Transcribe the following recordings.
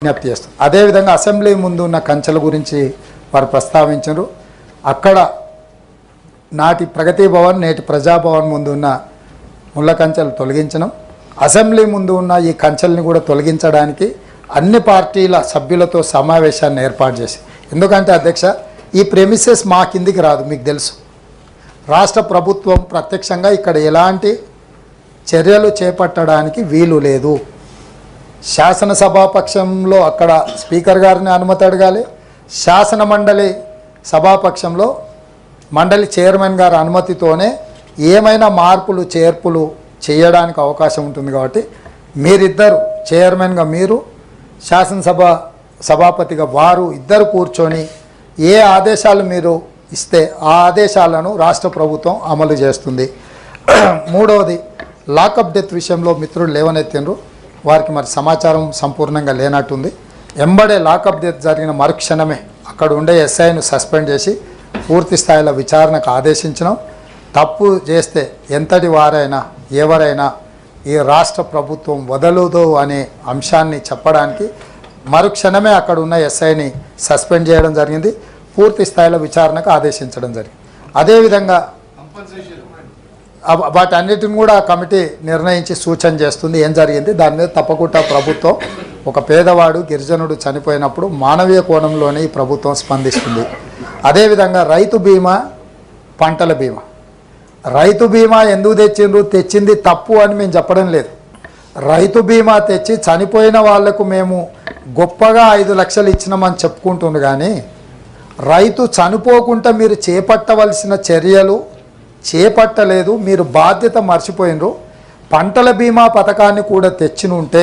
విజ్ఞప్తి చేస్తాం. అదేవిధంగా అసెంబ్లీ ముందు ఉన్న కంచెల గురించి వారు ప్రస్తావించారు. అక్కడ నాటి ప్రగతి భవన్ నేటి ప్రజాభవన్ ముందు ఉన్న ముళ్ళ కంచెలు తొలగించడం, అసెంబ్లీ ముందు ఉన్న ఈ కంచెల్ని కూడా తొలగించడానికి అన్ని పార్టీల సభ్యులతో సమావేశాన్ని ఏర్పాటు చేసి, ఎందుకంటే అధ్యక్ష ఈ ప్రెమిసెస్ మా కిందికి రాదు, మీకు తెలుసు. రాష్ట్ర ప్రభుత్వం ప్రత్యక్షంగా ఇక్కడ ఎలాంటి చర్యలు చేపట్టడానికి వీలు లేదు. శాసనసభాపక్షంలో అక్కడ స్పీకర్ గారిని అనుమతి అడగాలి, శాసన మండలి సభాపక్షంలో మండలి చైర్మన్ గారి అనుమతితోనే ఏమైనా మార్పులు చేర్పులు చేయడానికి అవకాశం ఉంటుంది. కాబట్టి మీరిద్దరు చైర్మన్గా మీరు, శాసనసభ సభాపతిగా వారు ఇద్దరు కూర్చొని ఏ ఆదేశాలు మీరు ఇస్తే ఆ ఆదేశాలను రాష్ట్ర ప్రభుత్వం అమలు చేస్తుంది. మూడవది, లాకప్ డెత్ విషయంలో మిత్రులు లేవనెత్తిండ్రు, వారికి మరి సమాచారం సంపూర్ణంగా లేనట్టుంది. ఎంబడే లాకప్ డెత్ జరిగిన మరుక్షణమే అక్కడ ఉండే ఎస్ఐను సస్పెండ్ చేసి పూర్తి స్థాయిలో విచారణకు ఆదేశించడం. తప్పు చేస్తే ఎంతటి వారైనా ఎవరైనా ఈ రాష్ట్ర ప్రభుత్వం వదలదు అనే అంశాన్ని చెప్పడానికి మరుక్షణమే అక్కడ ఉన్న ఎస్ఐని సస్పెండ్ చేయడం జరిగింది, పూర్తి స్థాయిలో విచారణకు ఆదేశించడం జరిగింది. అదేవిధంగా వాటన్నిటిని కూడా కమిటీ నిర్ణయించి సూచన చేస్తుంది ఏం జరిగింది. దాని మీద తప్పకుండా ప్రభుత్వం, ఒక పేదవాడు గిరిజనుడు చనిపోయినప్పుడు మానవీయ కోణంలోనే ఈ ప్రభుత్వం స్పందిస్తుంది. అదేవిధంగా రైతు బీమా, పంటల బీమా, రైతు బీమా ఎందుకు తెచ్చింది తప్పు అని మేము చెప్పడం లేదు. రైతు బీమా తెచ్చి చనిపోయిన వాళ్లకు మేము గొప్పగా 5 లక్షలు ఇచ్చినామని చెప్పుకుంటుంది. కానీ రైతు చనిపోకుండా మీరు చేపట్టవలసిన చర్యలు చేపట్టలేదు, మీరు బాధ్యత మర్చిపోయినరు. పంటల బీమా పథకాన్ని కూడా తెచ్చినుంటే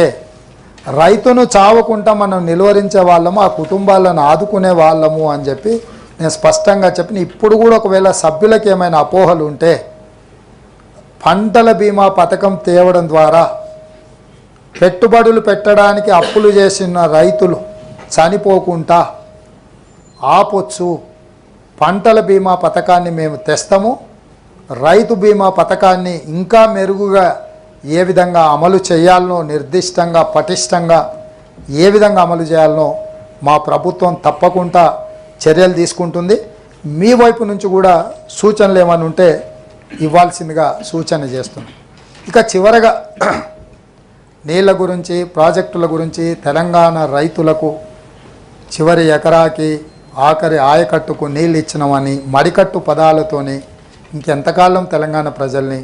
రైతును చావకుండా మనం నిలువరించే వాళ్ళము, ఆ కుటుంబాలను ఆదుకునే వాళ్ళము అని చెప్పి నేను స్పష్టంగా చెప్పిన. ఇప్పుడు కూడా ఒకవేళ సభ్యులకు ఏమైనా అపోహలు ఉంటే, పంటల బీమా పథకం తేవడం ద్వారా పెట్టుబడులు పెట్టడానికి అప్పులు చేసిన రైతులు చనిపోకుండా ఆపొచ్చు. పంటల బీమా పథకాన్ని మేము తెస్తాము. రైతు బీమా పథకాన్ని ఇంకా మెరుగుగా ఏ విధంగా అమలు చేయాలనో, నిర్దిష్టంగా పటిష్టంగా ఏ విధంగా అమలు చేయాలనో మా ప్రభుత్వం తప్పకుండా చర్యలు తీసుకుంటుంది. మీ వైపు నుంచి కూడా సూచనలు ఏమైనా ఉంటే ఇవ్వాల్సిందిగా సూచన చేస్తున్నాం. ఇక చివరగా నీళ్ళ గురించి, ప్రాజెక్టుల గురించి, తెలంగాణ రైతులకు చివరి ఎకరాకి ఆఖరి ఆయకట్టుకు నీళ్ళు ఇచ్చినామని మడికట్టు పదాలతోని ఇంకెంతకాలం తెలంగాణ ప్రజల్ని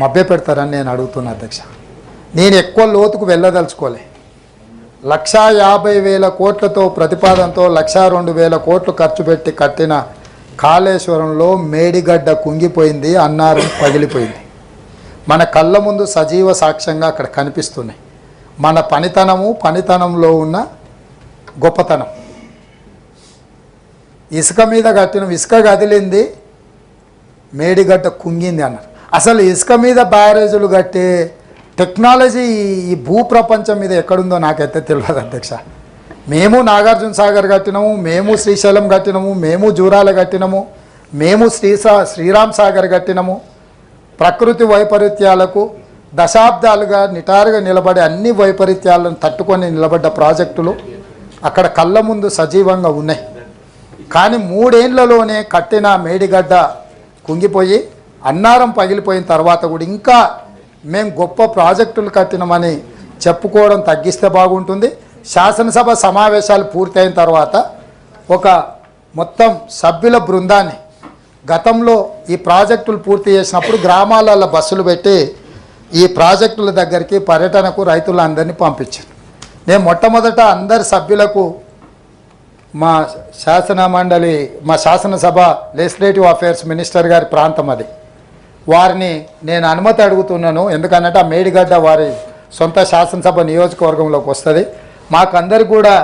మభ్యపెడతారని నేను అడుగుతున్నా అధ్యక్ష. నేను ఎక్కువ లోతుకు వెళ్ళదలుచుకోలే. 1,50,000 కోట్లతో ప్రతిపాదనతో 1,02,000 కోట్లు ఖర్చు పెట్టి కట్టిన కాళేశ్వరంలో మేడిగడ్డ కుంగిపోయింది, అన్నారం పగిలిపోయింది. మన కళ్ళ ముందు సజీవ సాక్ష్యంగా అక్కడ కనిపిస్తున్నాయి మన పనితనంలో ఉన్న గొప్పతనం. ఇసుక మీద కట్టిన, ఇసుక కదిలింది, మేడిగడ్డ కుంగింది అన్నారు. అసలు ఇసుక మీద బ్యారేజీలు కట్టే టెక్నాలజీ ఈ భూప్రపంచం మీద ఎక్కడుందో నాకైతే తెలియదు అధ్యక్ష. మేము నాగార్జున సాగర్ కట్టినాము, మేము శ్రీశైలం కట్టినాము, మేము జూరాల కట్టినాము, మేము శ్రీరామ్ సాగర్ కట్టినాము. ప్రకృతి వైపరీత్యాలకు దశాబ్దాలుగా నిటారుగా నిలబడే అన్ని వైపరీత్యాలను తట్టుకొని నిలబడ్డ ప్రాజెక్టులు అక్కడ కళ్ళ ముందు సజీవంగా ఉన్నాయి. కానీ 3 ఏళ్లలోనే కట్టిన మేడిగడ్డ కుంగిపోయి అన్నారం పగిలిపోయిన తర్వాత కూడా ఇంకా మేము గొప్ప ప్రాజెక్టులు కట్టినామని చెప్పుకోవడం తగ్గిస్తే బాగుంటుంది. శాసనసభ సమావేశాలు పూర్తయిన తర్వాత ఒక మొత్తం సభ్యుల బృందాన్ని, గతంలో ఈ ప్రాజెక్టులు పూర్తి చేసినప్పుడు గ్రామాలలో బస్సులు పెట్టి ఈ ప్రాజెక్టుల దగ్గరికి పర్యటనకు రైతులందరినీ పంపించాను. నేను మొట్టమొదట అందరి సభ్యులకు మా శాసనసభ లెజిస్లేటివ్ అఫేర్స్ మినిస్టర్ గారి ప్రాంతం అది, వారిని నేను అనుమతి అడుగుతున్నాను. ఎందుకనంటే ఆ మేడిగడ్డ వారి సొంత శాసనసభ నియోజకవర్గంలోకి వస్తుంది. మాకందరికి కూడా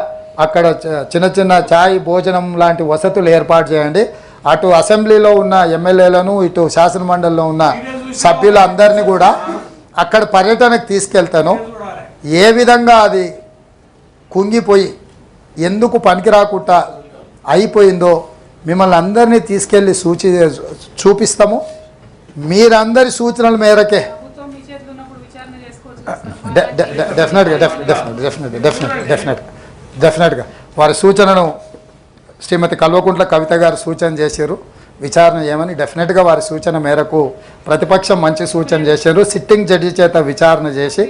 అక్కడ చిన్న చిన్న ఛాయ్ భోజనం లాంటి వసతులు ఏర్పాటు చేయండి. అటు అసెంబ్లీలో ఉన్న ఎమ్మెల్యేలను, ఇటు శాసనమండలిలో ఉన్న సభ్యులందరినీ కూడా అక్కడ పర్యటనకు తీసుకెళ్తాను. ఏ విధంగా అది కుంగిపోయి ఎందుకు పనికి రాకుండా అయిపోయిందో మిమ్మల్ని అందరినీ తీసుకెళ్ళి చూపిస్తాము. మీరందరి సూచనల మేరకే డెఫినెట్గా డెఫినెట్గా వారి సూచనను శ్రీమతి కల్వకుంట్ల కవిత గారు సూచన చేశారు, విచారణ ఏమని. డెఫినెట్గా వారి సూచన మేరకు ప్రతిపక్షం మంచి సూచన చేశారు. సిట్టింగ్ జడ్జి చేత విచారణ చేసి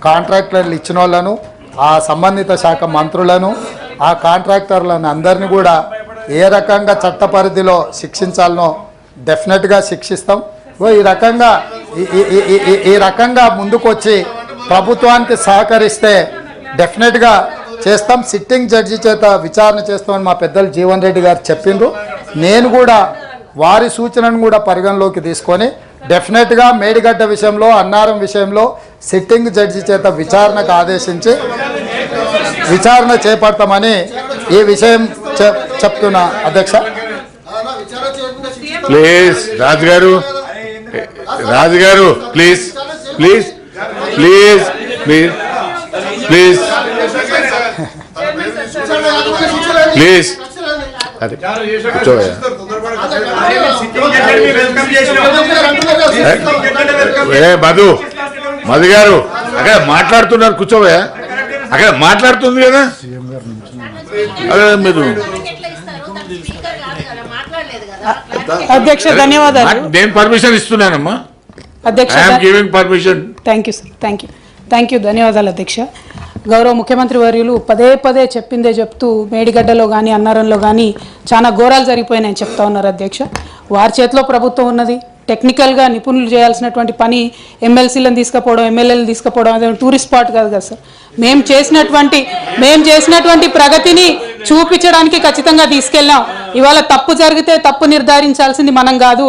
కాంట్రాక్టర్లు ఇచ్చిన వాళ్ళను, ఆ సంబంధిత శాఖ మంత్రులను, ఆ కాంట్రాక్టర్లను అందరినీ కూడా ఏ రకంగా చట్ట పరిధిలో శిక్షించాలనో డెఫినెట్గా శిక్షిస్తాం. ఈ రకంగా ముందుకొచ్చి ప్రభుత్వానికి సహకరిస్తే డెఫినెట్గా చేస్తాం. సిట్టింగ్ జడ్జి చేత విచారణ చేస్తామని మా పెద్దలు జీవన్ రెడ్డి గారు చెప్పిండ్రు. నేను కూడా వారి సూచనను కూడా పరిగణలోకి తీసుకొని డెఫినెట్గా మేడిగడ్డ విషయంలో, అన్నారం విషయంలో సిట్టింగ్ జడ్జి చేత విచారణకు ఆదేశించి విచారణ చేపడతామని ఈ విషయం చెప్తున్నా అధ్యక్ష. ప్లీజ్ రాజుగారు, రాజుగారు please please please please please please అదే కూర్చోవయ్యా. మధు మధు గారు అక్కడ మాట్లాడుతున్నారు, కూర్చోవయ్యా. అక్కడ మాట్లాడుతుంది కదా, అదే మీరు. అధ్యక్ష ధన్యవాదాలు. నేను పర్మిషన్ ఇస్తున్నానమ్మా అధ్యక్ష. Permission. Thank you sir, thank you ధన్యవాదాలు అధ్యక్ష. గౌరవ ముఖ్యమంత్రి వర్యులు పదే పదే చెప్పిందే చెప్తూ మేడిగడ్డలో కానీ అన్నారంలో కానీ చాలా ఘోరాలు జరిగిపోయినాయని చెప్తా ఉన్నారు అధ్యక్ష. వారి చేతిలో ప్రభుత్వం ఉన్నది. టెక్నికల్గా నిపుణులు చేయాల్సినటువంటి పని ఎమ్మెల్సీలను తీసుకుపోవడం, ఎమ్మెల్యేలను తీసుకుపోవడం అదే టూరిస్ట్ స్పాట్ కాదు కదా సార్. మేము చేసినటువంటి ప్రగతిని చూపించడానికి ఖచ్చితంగా తీసుకెళ్ళాం. ఇవాళ తప్పు జరిగితే తప్పు నిర్ధారించాల్సింది మనం కాదు,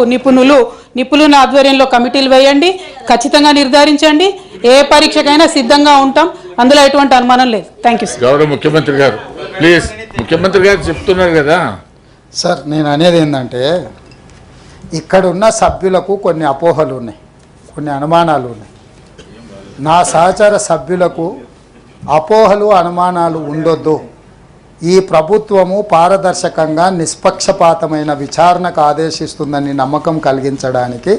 నిపుణుల ఆధ్వర్యంలో కమిటీలు వేయండి, ఖచ్చితంగా నిర్ధారించండి. ఏ పరీక్షకైనా సిద్ధంగా ఉంటాం, అందులో ఎటువంటి అనుమానం లేదు. Thank you sir. గౌరవ ముఖ్యమంత్రి గారు ప్లీజ్. ముఖ్యమంత్రి గారు చెప్తున్నారు కదా సార్. నేను అనేది ఏంటంటే ఇక్కడ ఉన్న సభ్యులకు కొన్ని అపోహలు ఉన్నాయి, కొన్ని అనుమానాలు ఉన్నాయి. నా సహచర సభ్యులకు అపోహలు అనుమానాలు ఉండొద్దు. ఈ ప్రభుత్వము పారదర్శకంగా నిష్పక్షపాతమైన విచారణకు ఆదేశిస్తుందని నమ్మకం కలిగించడానికి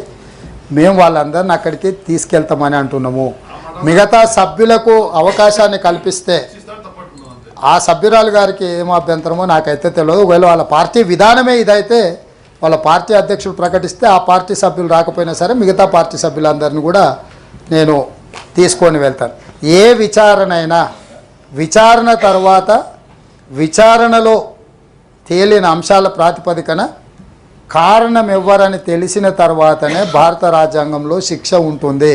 మేము వాళ్ళందరిని అక్కడికి తీసుకెళ్తామని అంటున్నాము. మిగతా సభ్యులకు అవకాశాన్ని కల్పిస్తే ఆ సభ్యురాలు గారికి ఏమో అభ్యంతరమో నాకైతే తెలియదు. ఒకవేళ వాళ్ళ పార్టీ విధానమే ఇదైతే వాళ్ళ పార్టీ అధ్యక్షుడు ప్రకటిస్తే ఆ పార్టీ సభ్యులు రాకపోయినా సరే మిగతా పార్టీ సభ్యులందరినీ కూడా నేను తీసుకొని వెళ్తాను. ఏ విచారణైనా విచారణ తర్వాత విచారణలో తేలిన అంశాల ప్రాతిపదికన కారణం ఎవ్వరని తెలిసిన తర్వాతనే భారత రాజ్యాంగంలో శిక్ష ఉంటుంది.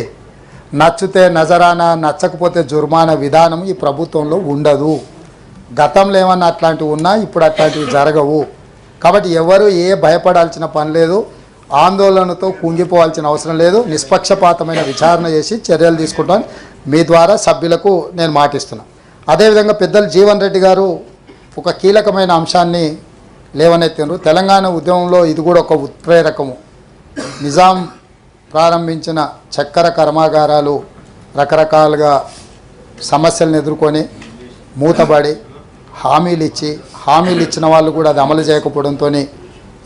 నచ్చితే నజరానా, నచ్చకపోతే జుర్మానా విధానం ఈ ప్రభుత్వంలో ఉండదు. గతంలో ఏమన్నా అట్లాంటివి ఉన్నా ఇప్పుడు అట్లాంటివి జరగవు. కాబట్టి ఎవరు భయపడాల్సిన పని లేదు, ఆందోళనతో కుంగిపోవాల్సిన అవసరం లేదు. నిష్పక్షపాతమైన విచారణ చేసి చర్యలు తీసుకుంటాను మీ ద్వారా సభ్యులకు నేను మాటిస్తున్నాను. అదేవిధంగా పెద్దలు జీవన్ రెడ్డి గారు ఒక కీలకమైన అంశాన్ని లేవనెత్తినారు. తెలంగాణ ఉద్యమంలో ఇది కూడా ఒక ఉత్ప్రేరకము. నిజాం ప్రారంభించిన చక్కెర కర్మాగారాలు రకరకాలుగా సమస్యలను ఎదుర్కొని మూతబడి హామీలు ఇచ్చిన వాళ్ళు కూడా అది అమలు చేయకపోవడంతో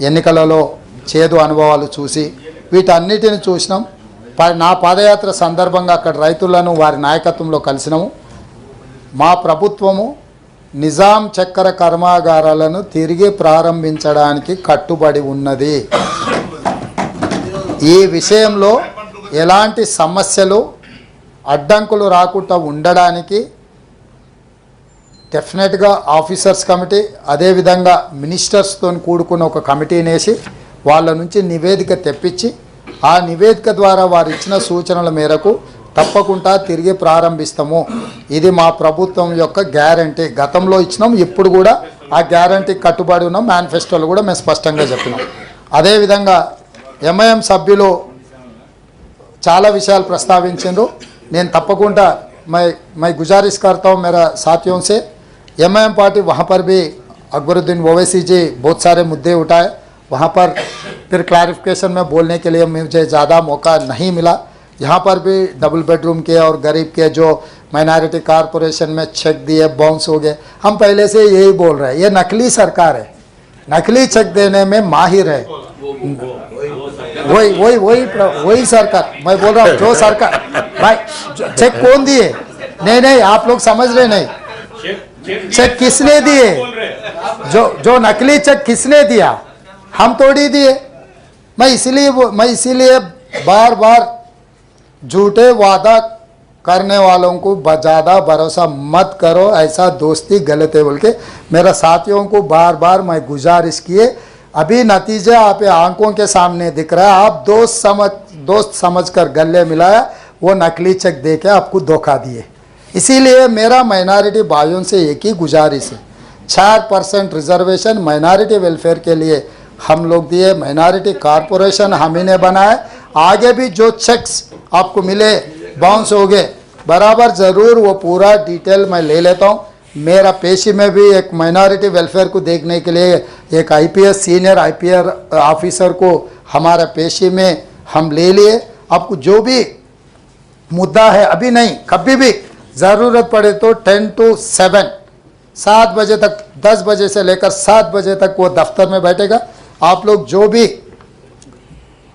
ఎన్నికలలో చేదు అనుభవాలు చూసి వీటన్నిటిని చూసినాం. నా పాదయాత్ర సందర్భంగా అక్కడ రైతులను వారి నాయకత్వంలో కలిసినాము. మా ప్రభుత్వము నిజాం చక్కెర కర్మాగారాలను తిరిగి ప్రారంభించడానికి కట్టుబడి ఉన్నది. ఈ విషయంలో ఎలాంటి సమస్యలు అడ్డంకులు రాకుండా ఉండడానికి డెఫినెట్గా ఆఫీసర్స్ కమిటీ అదేవిధంగా మినిస్టర్స్తో కూడుకున్న ఒక కమిటీని వేసి వాళ్ళ నుంచి నివేదిక తెప్పించి ఆ నివేదిక ద్వారా వారు ఇచ్చిన సూచనల మేరకు తప్పకుండా తిరిగి ప్రారంభిస్తాము. ఇది మా ప్రభుత్వం యొక్క గ్యారంటీ. గతంలో ఇచ్చినాం, ఇప్పుడు కూడా ఆ గ్యారంటీకి కట్టుబడి ఉన్నాం. మేనిఫెస్టోలో కూడా మేము స్పష్టంగా చెప్పినాం. అదేవిధంగా ఎంఐఎం సభ్యులు చాలా విషయాలు ప్రస్తావించారు. నేను తప్పకుండా मैं गुजारिश करता हूँ मेरा साथियों से, एमआईएम पार्टी वहाँ पर भी अकबरुद्दीन ओवैसी जी बहुत सारे मुद्दे उठाए, वहाँ पर फिर क्लैरिफिकेशन में बोलने के लिए मुझे ज़्यादा मौका नहीं मिला. यहाँ पर भी डबल बेडरूम के और गरीब के जो माइनॉरिटी कॉरपोरेशन में चेक दिए बाउंस हो गए. हम पहले से यही बोल रहे हैं, ये नकली सरकार है, नकली चेक देने में माहिर है. वही सरकार मैं बोल रहा हूँ. जो सरकार भाई चेक कौन दिए? नहीं आप लोग समझ रहे नहीं. चेक किसने दिए? जो नकली चेक किसने दिया? हम थोड़ी दिए। मैं इसीलिए बार बार झूठे वादा करने वालों को ज़्यादा भरोसा मत करो, ऐसा दोस्ती गलत है बोल के मेरा साथियों को बार बार मैं गुजारिश किए। अभी नतीजा आप आंखों के सामने दिख रहा है। आप दोस्त समझकर गले मिलाया, वो नकली चेक दे के आपको धोखा दिए। इसीलिए मेरा माइनॉरिटी भाइयों से एक ही गुजारिश है, 4% रिजर्वेशन माइनॉरिटी वेलफेयर के लिए हम लोग दिए, माइनॉरिटी कॉरपोरेशन हम ही ने बनाए। आगे भी जो चेक्स आपको मिले बाउंस हो गए बराबर ज़रूर वो पूरा डिटेल मैं ले लेता हूँ। मेरा पेशी में भी एक माइनॉरिटी वेलफेयर को देखने के लिए एक IPS सीनियर IPS ऑफिसर को हमारा पेशी में हम ले लिए। आपको जो भी मुद्दा है अभी नहीं, कभी भी ज़रूरत पड़े तो 10 to 7 बजे तक, 10 बजे से लेकर 7 बजे तक वो दफ्तर में बैठेगा। आप लोग जो भी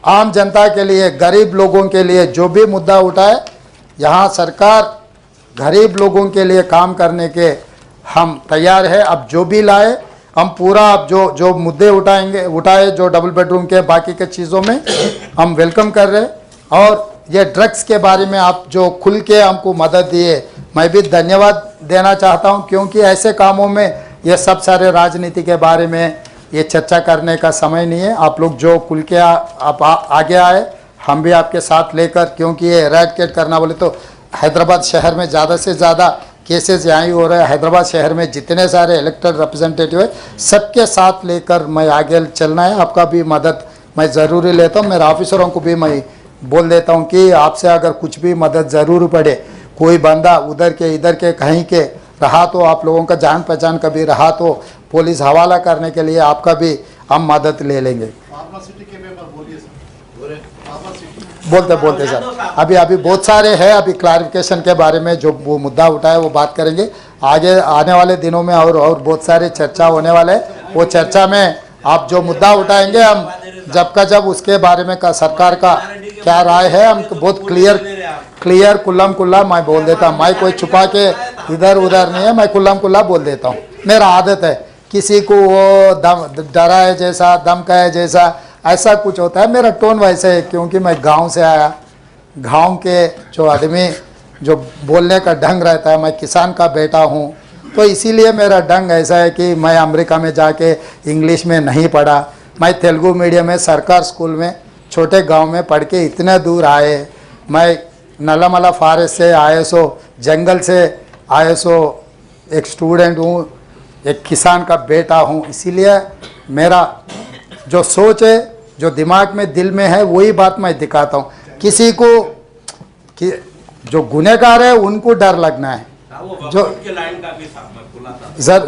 आम जनता के लिए, गरीब लोगों के लिए जो भी मुद्दा उठाए, यहाँ सरकार गरीब लोगों के लिए काम करने के हम तैयार है। अब जो भी लाए हम पूरा, अब जो मुद्दे उठाए जो डबल बेडरूम के बाकी के चीज़ों में हम वेलकम कर रहे हैं। और ये ड्रग्स के बारे में आप जो खुल के हमको मदद दिए, मैं भी धन्यवाद देना चाहता हूँ, क्योंकि ऐसे कामों में ये सब सारे राजनीति के बारे में ये चर्चा करने का समय नहीं है। आप लोग जो खुल के आप आगे आए, हम भी आपके साथ लेकर, क्योंकि ये एरेडिकेट करना बोले तो हैदराबाद शहर में ज़्यादा से ज़्यादा केसेस यहाँ ही हो रहे हैं। हैदराबाद शहर में जितने सारे इलेक्टेड रिप्रेजेंटेटिव है सबके साथ लेकर मैं आगे चलना है। आपका भी मदद मैं ज़रूरी लेता हूँ। मेरे ऑफिसरों को भी मैं बोल देता हूँ कि आपसे अगर कुछ भी मदद ज़रूर पड़े, कोई बंदा उधर के इधर के कहीं के रहा तो, आप लोगों का जान पहचान कभी रहा तो पुलिस हवाला करने के लिए आपका भी हम मदद ले लेंगे। बोलते सर, अभी बहुत सारे हैं। अभी क्लैरिफिकेशन के बारे में जो वो मुद्दा उठाए वो बात करेंगे आगे आने वाले दिनों में, और बहुत सारे चर्चा होने वाले हैं। वो चर्चा में आप जो मुद्दा उठाएंगे हम जब उसके बारे में सरकार का क्या राय है हम बहुत क्लियर कुल्लम कुल्ला मैं बोल देता हूँ। मैं कोई छुपा के इधर उधर नहीं है, मैं कुल्लम कुल्ला बोल देता हूँ। मेरा आदत है, किसी को वो डराए जैसा, धमकाए जैसा ऐसा कुछ होता है। मेरा टोन वैसे है, क्योंकि मैं गांव से आया। गांव के जो आदमी जो बोलने का ढंग रहता है, मैं किसान का बेटा हूँ, तो इसीलिए मेरा ढंग ऐसा है कि मैं अमेरिका में जाके इंग्लिश में नहीं पढ़ा। मैं तेलुगु मीडियम में सरकार स्कूल में छोटे गांव में पढ़ के इतने दूर आए। मैं नलामला फॉरेस्ट से ISO जंगल से ISO एक स्टूडेंट हूँ, एक किसान का बेटा हूँ। इसीलिए मेरा जो सोच है, जो दिमाग में दिल में है, वही बात मैं दिखाता हूँ। किसी को जो गुनहगार है उनको डर लगना है, जो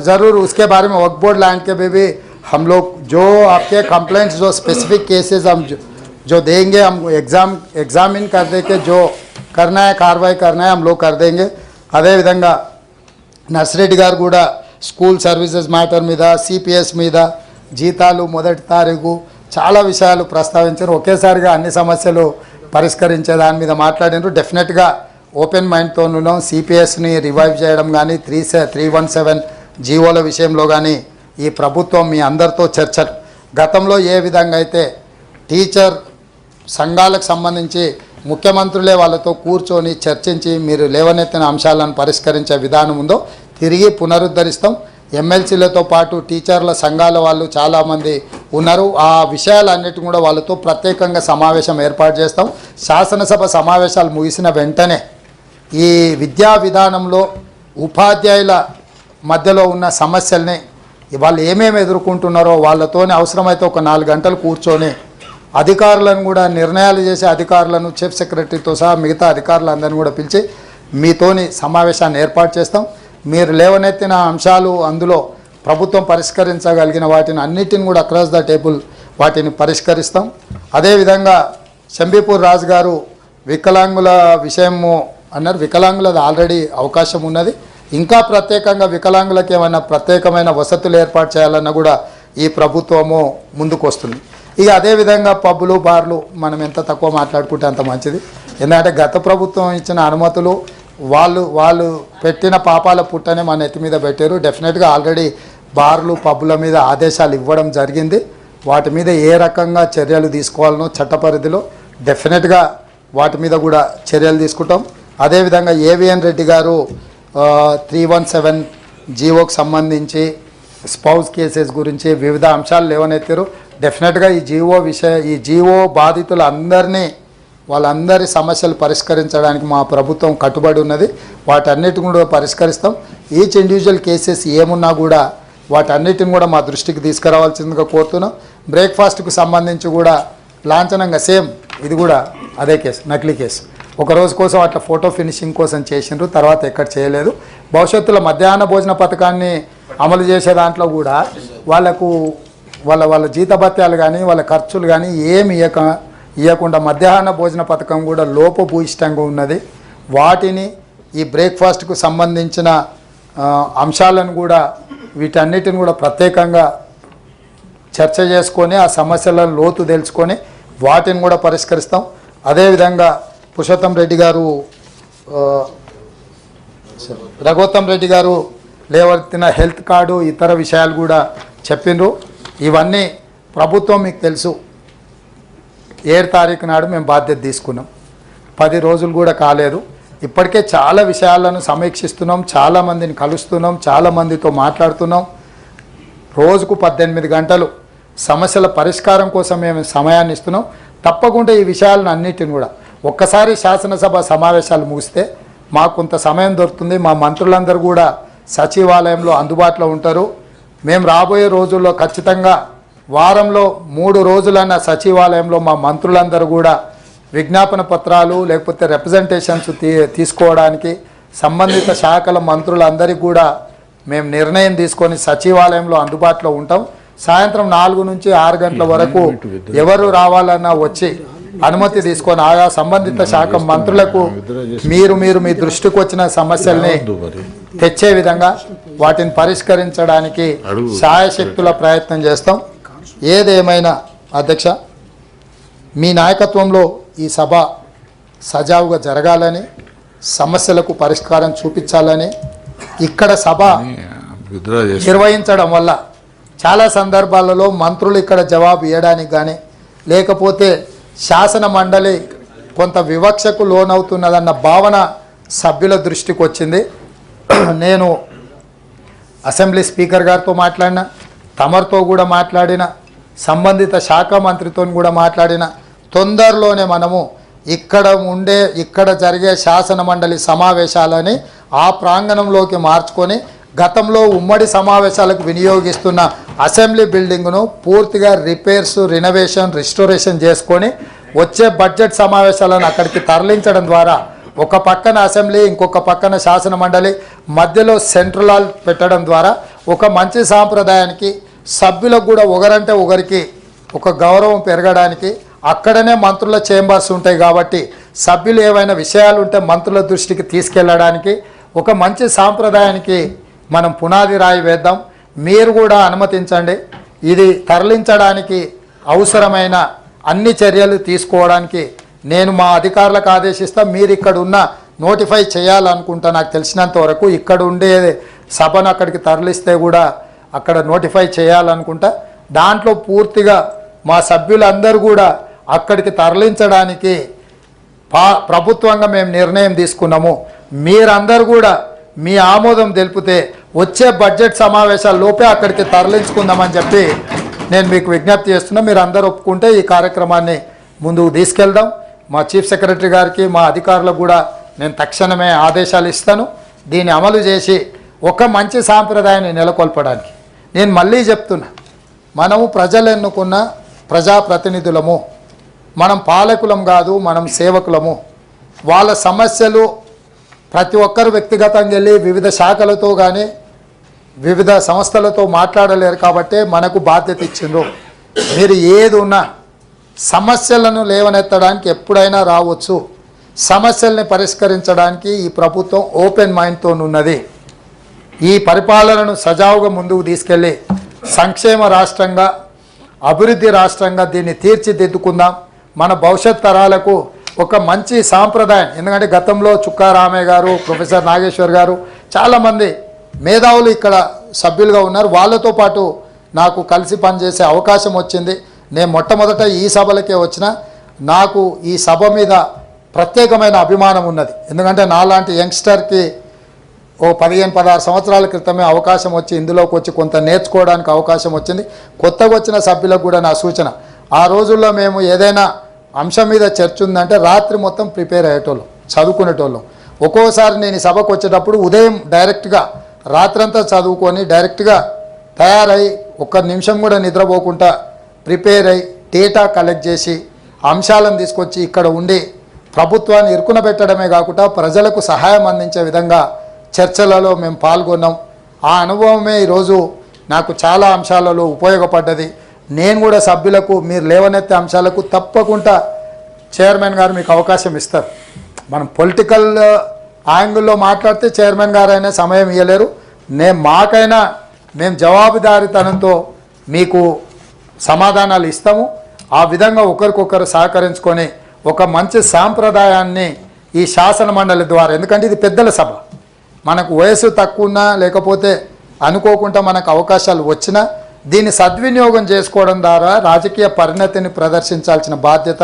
ज़रूर उसके बारे में वक्फ बोर्ड लैंड के भी हम लोग जो आपके कंप्लेंट्स जो स्पेसिफिक केसेस हम जो देंगे, हम एग्जामिन कर दे के जो करना है कार्रवाई करना है हम लोग कर देंगे। अदे विधंगा నర్సిరెడ్డి గారు కూడా స్కూల్ సర్వీసెస్ మ్యాటర్ మీద, CPS మీద, జీతాలు మొదటి తారీఖు చాలా విషయాలు ప్రస్తావించారు. ఒకేసారిగా అన్ని సమస్యలు పరిష్కరించే దాని మీద మాట్లాడినారు. డెఫినెట్గా ఓపెన్ మైండ్తో ఉన్నాం. CPSని రివైవ్ చేయడం కానీ, 317 జీవోల విషయంలో కానీ ఈ ప్రభుత్వం మీ అందరితో చర్చలు, గతంలో ఏ విధంగా అయితే టీచర్ సంఘాలకు సంబంధించి ముఖ్యమంత్రులే వాళ్ళతో కూర్చొని చర్చించి మీరు లేవనెత్తిన అంశాలను పరిష్కరించే విధానం ఉందో తిరిగి పునరుద్ధరిస్తాం. ఎమ్మెల్సీలతో పాటు టీచర్ల సంఘాల వాళ్ళు చాలామంది ఉన్నారు. ఆ విషయాలన్నిటి కూడా వాళ్ళతో ప్రత్యేకంగా సమావేశం ఏర్పాటు చేస్తాం. శాసనసభ సమావేశాలు ముగిసిన వెంటనే ఈ విద్యా విధానంలో ఉపాధ్యాయుల మధ్యలో ఉన్న సమస్యల్ని, వాళ్ళు ఏమేమి ఎదుర్కొంటున్నారో వాళ్ళతోనే అవసరమైతే ఒక 4 గంటలు కూర్చొని అధికారులను కూడా నిర్ణయాలు చేసే అధికారులను, చీఫ్ సెక్రటరీతో సహా మిగతా అధికారులందరినీ కూడా పిలిచి మీతోని సమావేశాన్ని ఏర్పాటు చేస్తాం. మీరు లేవనెత్తిన అంశాలు అందులో ప్రభుత్వం పరిష్కరించగలిగిన వాటిని అన్నిటిని కూడా అక్రాస్ ద టేబుల్ వాటిని పరిష్కరిస్తాం. అదేవిధంగా శంబీపూర్ రాజు గారు వికలాంగుల విషయము అన్నారు. వికలాంగులది ఆల్రెడీ అవకాశం ఉన్నది. ఇంకా ప్రత్యేకంగా వికలాంగులకు ఏమైనా ప్రత్యేకమైన వసతులు ఏర్పాటు చేయాలన్నా కూడా ఈ ప్రభుత్వము ముందుకు వస్తుంది. ఇక అదేవిధంగా పబ్బులు, బార్లు మనం ఎంత తక్కువ మాట్లాడుకుంటే అంత మంచిది. ఎందుకంటే గత ప్రభుత్వం ఇచ్చిన అనుమతులు వాళ్ళు పెట్టిన పాపాల పుట్టనే మన నెత్తి మీద పెట్టారు. డెఫినెట్గా ఆల్రెడీ బార్లు పబ్బుల మీద ఆదేశాలు ఇవ్వడం జరిగింది. వాటి మీద ఏ రకంగా చర్యలు తీసుకోవాలనో చట్ట పరిధిలో డెఫినెట్గా వాటి మీద కూడా చర్యలు తీసుకుంటాం. అదేవిధంగా ఏవిఎన్ రెడ్డి గారు 317 జీవోకి సంబంధించి స్పౌస్ కేసెస్ గురించి వివిధ అంశాలు లేవనెత్తారు. డెఫినెట్గా ఈ జీవో బాధితులందరినీ వాళ్ళందరి సమస్యలు పరిష్కరించడానికి మా ప్రభుత్వం కట్టుబడి ఉన్నది. వాటన్నిటిని కూడా పరిష్కరిస్తాం. ఈచ్ ఇండివిజువల్ కేసెస్ ఏమున్నా కూడా వాటన్నిటిని కూడా మా దృష్టికి తీసుకురావాల్సిందిగా కోరుతున్నాం. బ్రేక్ఫాస్ట్కు సంబంధించి కూడా లాంఛనంగా సేమ్ ఇది కూడా అదే కేసు, నకిలీ కేసు. ఒక రోజు కోసం అట్లా ఫోటో ఫినిషింగ్ కోసం చేసిండ్రు, తర్వాత ఎక్కడ చేయలేదు. భవిష్యత్తులో మధ్యాహ్న భోజన పథకాన్ని అమలు చేసే దాంట్లో కూడా వాళ్ళకు వాళ్ళ జీతభత్యాలు కానీ వాళ్ళ ఖర్చులు కానీ ఏమి ఇవ్వకుండా మధ్యాహ్న భోజన పథకం కూడా లోపభూయిష్టంగా ఉన్నది. వాటిని ఈ బ్రేక్ఫాస్ట్కు సంబంధించిన అంశాలను కూడా వీటన్నిటిని కూడా ప్రత్యేకంగా చర్చ చేసుకొని ఆ సమస్యలను లోతు తెలుసుకొని వాటిని కూడా పరిష్కరిస్తాం. అదేవిధంగా పురుషోత్తం రెడ్డి గారు రఘోత్తం రెడ్డి గారు లేవనెత్తిన హెల్త్ కార్డు ఇతర విషయాలు కూడా చెప్పిండ్రు. ఇవన్నీ ప్రభుత్వం మీకు తెలుసు 7 తారీఖు నాడు మేము బాధ్యత తీసుకున్నాం. 10 రోజులు కూడా కాలేదు. ఇప్పటికే చాలా విషయాలను సమీక్షిస్తున్నాం, చాలామందిని కలుస్తున్నాం, చాలామందితో మాట్లాడుతున్నాం. రోజుకు 18 గంటలు సమస్యల పరిష్కారం కోసం మేము సమయాన్ని ఇస్తున్నాం. తప్పకుండా ఈ విషయాలను అన్నిటిని కూడా ఒక్కసారి శాసనసభ సమావేశాలు ముగిస్తే మాకు కొంత సమయం దొరుకుతుంది. మా మంత్రులందరూ కూడా సచివాలయంలో అందుబాటులో ఉంటారు. మేము రాబోయే రోజుల్లో ఖచ్చితంగా వారంలో 3 రోజులన్న సచివాలయంలో మా మంత్రులందరూ కూడా విజ్ఞాపన పత్రాలు లేకపోతే రిప్రజెంటేషన్స్ తీసుకోవడానికి సంబంధిత శాఖల మంత్రులందరికీ కూడా మేము నిర్ణయం తీసుకొని సచివాలయంలో అందుబాటులో ఉంటాం. సాయంత్రం 4 నుంచి 6 గంటల వరకు ఎవరు రావాలన్నా వచ్చి అనుమతి తీసుకొని ఆయా సంబంధిత శాఖ మంత్రులకు మీరు మీ దృష్టికి వచ్చిన సమస్యల్ని తెచ్చే విధంగా వాటిని పరిష్కరించడానికి శాయశక్తుల ప్రయత్నం చేస్తాం. ఏదేమైనా అధ్యక్ష, మీ నాయకత్వంలో ఈ సభ సజావుగా జరగాలని, సమస్యలకు పరిష్కారం చూపించాలని ఇక్కడ సభ నిర్వహించడం వల్ల చాలా సందర్భాలలో మంత్రులు ఇక్కడ జవాబు ఇవ్వడానికి కానీ లేకపోతే శాసన మండలి కొంత వివక్షకు లోనవుతున్నదన్న భావన సభ్యుల దృష్టికి వచ్చింది. నేను అసెంబ్లీ స్పీకర్ గారితో మాట్లాడిన, తమరితో కూడా మాట్లాడిన, సంబంధిత శాఖ మంత్రితో కూడా మాట్లాడిన. తొందరలోనే మనము ఇక్కడ జరిగే శాసన మండలి సమావేశాలని ఆ ప్రాంగణంలోకి మార్చుకొని గతంలో ఉమ్మడి సమావేశాలకు వినియోగిస్తున్న అసెంబ్లీ బిల్డింగ్ను పూర్తిగా రిపేర్స్, రినోవేషన్, రిస్టోరేషన్ చేసుకొని వచ్చే బడ్జెట్ సమావేశాలను అక్కడికి తరలించడం ద్వారా ఒక పక్కన అసెంబ్లీ, ఇంకొక పక్కన శాసన మండలి, మధ్యలో సెంట్రల్ హాల్ పెట్టడం ద్వారా ఒక మంచి సాంప్రదాయానికి, సభ్యులకు కూడా ఒకరంటే ఒకరికి ఒక గౌరవం పెరగడానికి, అక్కడనే మంత్రుల చేంబర్స్ ఉంటాయి కాబట్టి సభ్యులు ఏవైనా విషయాలు ఉంటే మంత్రుల దృష్టికి తీసుకెళ్ళడానికి ఒక మంచి సాంప్రదాయానికి మనం పునాది రాయి వేద్దాం. మీరు కూడా అనుమతించండి. ఇది తరలించడానికి అవసరమైన అన్ని చర్యలు తీసుకోవడానికి నేను మా అధికారులకు ఆదేశిస్తా. మీరు ఇక్కడ ఉన్న నోటిఫై చేయాలనుకుంటా. నాకు తెలిసినంత వరకు ఇక్కడ ఉండే సభను అక్కడికి తరలిస్తే కూడా అక్కడ నోటిఫై చేయాలనుకుంటా. దాంట్లో పూర్తిగా మా సభ్యులందరూ కూడా అక్కడికి తరలించడానికి ప్రభుత్వంగా మేము నిర్ణయం తీసుకున్నాము. మీరందరూ కూడా మీ ఆమోదం తెలిపితే వచ్చే బడ్జెట్ సమావేశాల లోపే అక్కడికి తరలించుకుందామని చెప్పి నేను మీకు విజ్ఞప్తి చేస్తున్నా. మీరు అందరూ ఒప్పుకుంటే ఈ కార్యక్రమాన్ని ముందుకు తీసుకెళ్దాం. మా చీఫ్ సెక్రటరీ గారికి, మా అధికారులకు కూడా నేను తక్షణమే ఆదేశాలు ఇస్తాను. దీన్ని అమలు చేసి ఒక మంచి సాంప్రదాయాన్ని నెలకొల్పడానికి. నేను మళ్ళీ చెప్తున్నా, మనము ప్రజలు ఎన్నుకున్న ప్రజాప్రతినిధులము. మనం పాలకులం కాదు, మనం సేవకులము. వాళ్ళ సమస్యలు ప్రతి ఒక్కరు వ్యక్తిగతంగా వెళ్ళి వివిధ శాఖలతో కానీ వివిధ సంస్థలతో మాట్లాడలేరు కాబట్టి మనకు బాధ్యత ఇచ్చిండ్రు. మీరు ఏది ఉన్నా సమస్యలను లేవనెత్తడానికి ఎప్పుడైనా రావచ్చు. సమస్యల్ని పరిష్కరించడానికి ఈ ప్రభుత్వం ఓపెన్ మైండ్తో ఉన్నది. ఈ పరిపాలనను సజావుగా ముందుకు తీసుకెళ్ళి సంక్షేమ రాష్ట్రంగా, అభివృద్ధి రాష్ట్రంగా దీన్ని తీర్చిదిద్దుకుందాం. మన భవిష్యత్ తరాలకు ఒక మంచి సాంప్రదాయం, ఎందుకంటే గతంలో చుక్కా రామయ్య గారు, ప్రొఫెసర్ నాగేశ్వర్ గారు, చాలామంది మేధావులు ఇక్కడ సభ్యులుగా ఉన్నారు. వాళ్ళతో పాటు నాకు కలిసి పనిచేసే అవకాశం వచ్చింది. నేను మొట్టమొదట ఈ సభలకే వచ్చిన, నాకు ఈ సభ మీద ప్రత్యేకమైన అభిమానం ఉన్నది. ఎందుకంటే నాలాంటి యంగ్స్టర్కి ఓ 15-16 సంవత్సరాల క్రితమే అవకాశం వచ్చి ఇందులోకి వచ్చి కొంత నేర్చుకోవడానికి అవకాశం వచ్చింది. కొత్తగా వచ్చిన సభ్యులకు కూడా నా సూచన, ఆ రోజుల్లో మేము ఏదైనా అంశం మీద చర్చ ఉందంటే రాత్రి మొత్తం ప్రిపేర్ అయ్యేటోళ్ళం, చదువుకునేటోళ్ళం. ఒక్కోసారి నేను ఈ సభకు వచ్చేటప్పుడు ఉదయం డైరెక్ట్గా రాత్రంతా చదువుకొని డైరెక్ట్గా తయారై ఒక్క నిమిషం కూడా నిద్రపోకుండా ప్రిపేర్ అయ్యి డేటా కలెక్ట్ చేసి అంశాలను తీసుకొచ్చి ఇక్కడ ఉండి ప్రభుత్వాన్ని ఇరుకున పెట్టడమే కాకుండా ప్రజలకు సహాయం అందించే విధంగా చర్చలలో మేము పాల్గొన్నాం. ఆ అనుభవమే ఈరోజు నాకు చాలా అంశాలలో ఉపయోగపడ్డది. నేను కూడా సభ్యులకు మీరు లేవనెత్తే అంశాలకు తప్పకుండా చైర్మన్ గారు మీకు అవకాశం ఇస్తారు. మనం పొలిటికల్ యాంగిల్లో మాట్లాడితే చైర్మన్ గారు అయినా సమయం ఇవ్వలేరు. మాకైనా మేము జవాబుదారీతనంతో మీకు సమాధానాలు ఇస్తాము. ఆ విధంగా ఒకరికొకరు సహకరించుకొని ఒక మంచి సాంప్రదాయాన్ని ఈ శాసన మండలి ద్వారా, ఎందుకంటే ఇది పెద్దల సభ, మనకు వయసు తక్కువ ఉన్నా లేకపోతే అనుకోకుండా మనకు అవకాశాలు వచ్చినా దీన్ని సద్వినియోగం చేసుకోవడం ద్వారా రాజకీయ పరిణతిని ప్రదర్శించాల్సిన బాధ్యత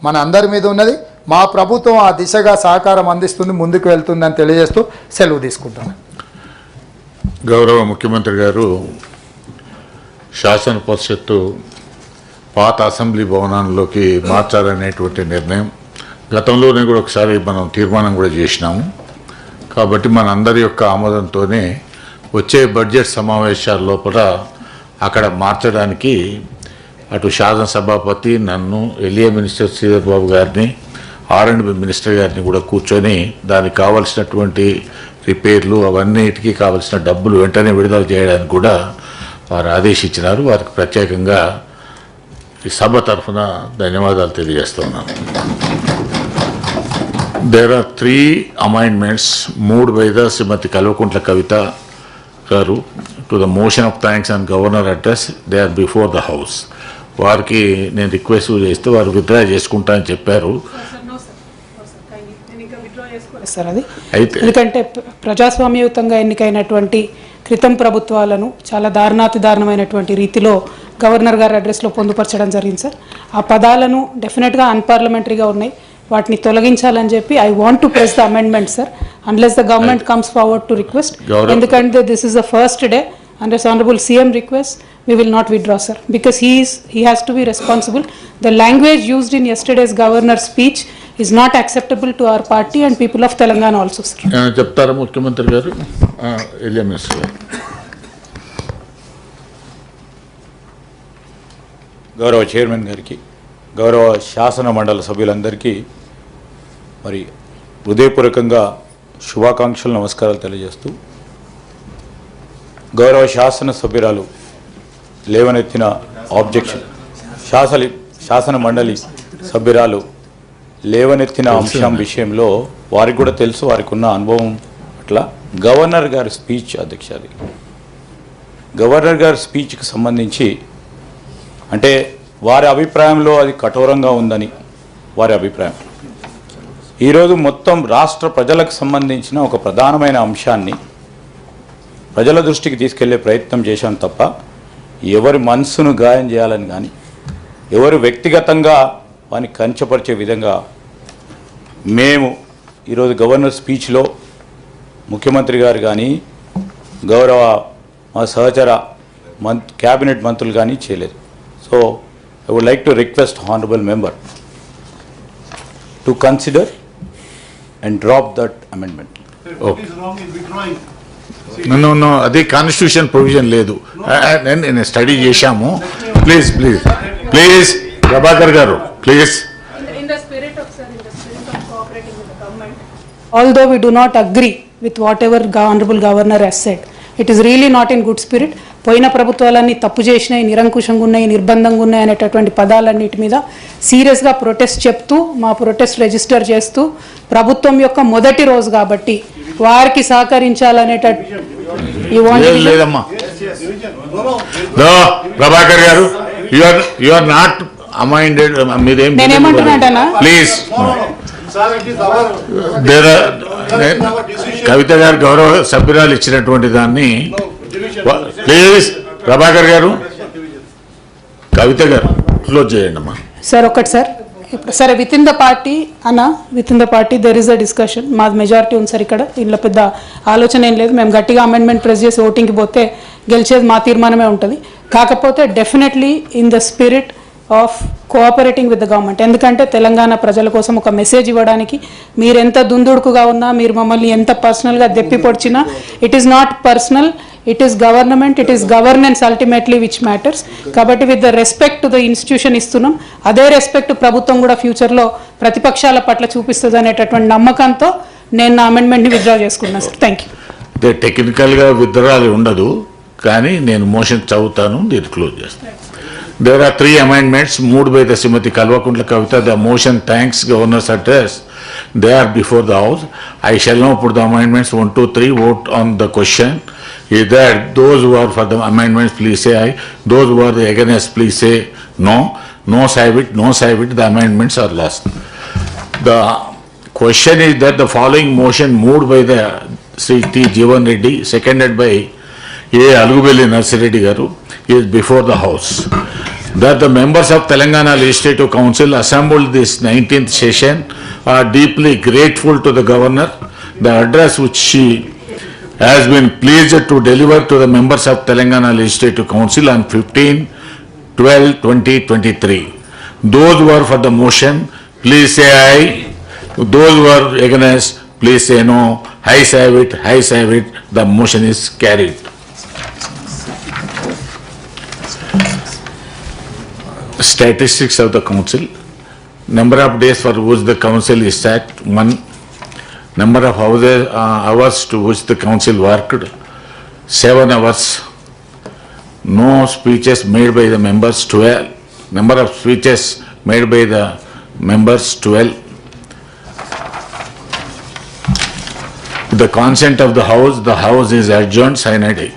మన అందరి మీద ఉన్నది. మా ప్రభుత్వం ఆ దిశగా సహకారం అందిస్తుంది, ముందుకు వెళ్తుందని తెలియజేస్తూ సెలవు తీసుకుంటాను. గౌరవ ముఖ్యమంత్రి గారు శాసన పరిషత్తు పాత అసెంబ్లీ భవనాల్లోకి మార్చాలనేటువంటి నిర్ణయం గతంలోనే కూడా ఒకసారి మనం తీర్మానం కూడా చేసినాము. కాబట్టి మన అందరి యొక్క ఆమోదంతోనే వచ్చే బడ్జెట్ సమావేశాల లోపల అక్కడ మార్చడానికి అటు శాసన సభాపతి, నన్ను, ఎల్ఏ మినిస్టర్ శ్రీధర్ బాబు గారిని, R&B మినిస్టర్ గారిని కూడా కూర్చొని దానికి కావాల్సినటువంటి రిపేర్లు అవన్నిటికీ కావాల్సిన డబ్బులు వెంటనే విడుదల చేయడానికి కూడా వారు ఆదేశించినారు. వారికి ప్రత్యేకంగా ఈ సభ తరఫున ధన్యవాదాలు తెలియజేస్తున్నాను. There are 3 amendments moved by the శ్రీమతి కల్వకుంట్ల కవిత గారు to the motion of thanks and governor address. They are before the house. వారికి నేను రిక్వెస్ట్ చేస్తే వారు విత్డ్రా చేసుకుంటా అని చెప్పారు. సార్ అది అయితే ఎందుకంటే ప్రజాస్వామ్యయుతంగా ఎన్నికైనటువంటి క్రితం ప్రభుత్వాలను చాలా దారుణాతిదారుణమైనటువంటి రీతిలో గవర్నర్ గారి అడ్రస్లో పొందుపరచడం జరిగింది సార్. ఆ పదాలను డెఫినెట్గా అన్పార్లమెంటరీగా ఉన్నాయి, వాటిని తొలగించాలని చెప్పి I want to press the amendment sir, unless the government comes forward to request. ఎందుకంటే this is the first day unless honorable CM requests, we will not withdraw sir, because he has to be responsible. The language used in yesterday's governor's speech is not acceptable to our party and people of Telangana also sir. చెప్తారా ముఖ్యమంత్రి గారు? LA minister గారు. గౌరవ chairman గారికి, గౌరవ శాసన మండలి సభ్యులందరికీ మరి హృదయపూర్వకంగా శుభాకాంక్షలు, నమస్కారాలు తెలియజేస్తూ, గౌరవ శాసన సభ్యురాలు లేవనెత్తిన ఆబ్జెక్షన్, శాసన మండలి సభ్యురాలు లేవనెత్తిన అంశం విషయంలో వారికి కూడా తెలుసు, వారికి ఉన్న అనుభవం అట్లా గవర్నర్ గారి స్పీచ్ అధ్యక్ష, అది గవర్నర్ గారి స్పీచ్కి సంబంధించి అంటే వారి అభిప్రాయంలో అది కఠోరంగా ఉందని వారి అభిప్రాయం. ఈరోజు మొత్తం రాష్ట్ర ప్రజలకు సంబంధించిన ఒక ప్రధానమైన అంశాన్ని ప్రజల దృష్టికి తీసుకెళ్లే ప్రయత్నం చేశాం తప్ప ఎవరి మనసును గాయం చేయాలని కానీ ఎవరు వ్యక్తిగతంగా వారిని కంచపరిచే విధంగా మేము ఈరోజు గవర్నర్ స్పీచ్లో ముఖ్యమంత్రి గారు కానీ గౌరవ మా సహచర క్యాబినెట్ మంత్రులు కానీ చేయలేదు. So I would like to request honourable member to consider and drop that amendment. నన్ను అది కాన్స్టిట్యూషన్ ప్రొవిజన్ లేదు, నేను స్టడీ చేశాము. ప్లీజ్ ప్లీజ్ ప్లీజ్ ప్రభాకర్ గారు please. Although we do not agree with whatever honorable governor has said, it is really not in good spirit. పోయిన ప్రభుత్వాలన్నీ తప్పు చేసినాయి, నిరంకుశంగా ఉన్నాయి, నిర్బంధంగా ఉన్నాయి అనేటటువంటి పదాలన్నిటి మీద సీరియస్గా ప్రొటెస్ట్ చెప్తూ మా ప్రొటెస్ట్ రిజిస్టర్ చేస్తూ ప్రభుత్వం యొక్క మొదటి రోజు కాబట్టి వారికి సహకరించాలనేటట్టు లేదమ్మా. ప్రభాకర్ గారు యు ఆర్ నాట్ అమైండెడ్. మీరేం నేనేమంటున్నాంటనా ప్లీజ్ కవిత గారు గౌరవ సభ్యురాలు ఇచ్చినటువంటి దాన్ని ప్లీజ్ ప్రభాకర్ గారు, కవిత గారు క్లోజ్ చేయండి అమ్మా. సార్ ఒకటి సార్, ఇప్పుడు సరే with in the party with in the party there is a discussion. మాది మెజారిటీ ఉంది సార్ ఇక్కడ, దీనిలో పెద్ద ఆలోచన ఏం లేదు. మేము గట్టిగా అమెండ్మెంట్ ప్రెస్ చేసి ఓటింగ్కి పోతే గెలిచేది మా తీర్మానమే ఉంటుంది. కాకపోతే definitely in the spirit of cooperating with the government. ఎందుకంటే తెలంగాణ ప్రజల కోసం ఒక మెసేజ్ ఇవ్వడానికి మీరు ఎంత దుందుడుకుగా ఉన్నా, మీరు మమ్మల్ని ఎంత పర్సనల్గా దెప్పి పొడిచినా, it is not personal, it is government, it is governance ultimately which matters. కాబట్టి with the respect to the institution ఇస్తున్నాం, అదే రెస్పెక్ట్ ప్రభుత్వం కూడా ఫ్యూచర్లో ప్రతిపక్షాల పట్ల చూపిస్తుంది అనేటటువంటి నమ్మకంతో నేను నా అమెండ్మెంట్ని విత్డ్రా చేసుకున్నాను సార్. Thank you. టెక్నికల్గా విత్డ్రాల్ ఉండదు, కానీ నేను మోషన్ చదువుతాను, దీన్ని క్లోజ్ చేస్తాను. There are 3 amendments moved by the Srimati Kalvakuntla Kavita. The motion thanks Governor's address. They are before the House. I shall now put the amendments 1, 2, 3. Vote on the question. Is that those who are for the amendments, please say aye. Those who are against, please say no. No save it. No save it. The amendments are lost. The question is that the following motion moved by the Sri T. Jeevan Reddy, seconded by A. Alugubelli Narsireddy Garu, is before the House. That the members of Telangana Legislative Council assembled this 19th session are deeply grateful to the Governor. The address which she has been pleased to deliver to the members of Telangana Legislative Council on 15/12/2023. Those who are for the motion, please say aye. Those who are against, please say no. Ayes have it, ayes have it. The motion is carried. Statistics of the council. Number of days for which the council is sat, 1. Number of hours to which the council worked, 7 hours. No speeches made by the members, 12. Number of speeches made by the members, 12. The consent of the house is adjourned sine die.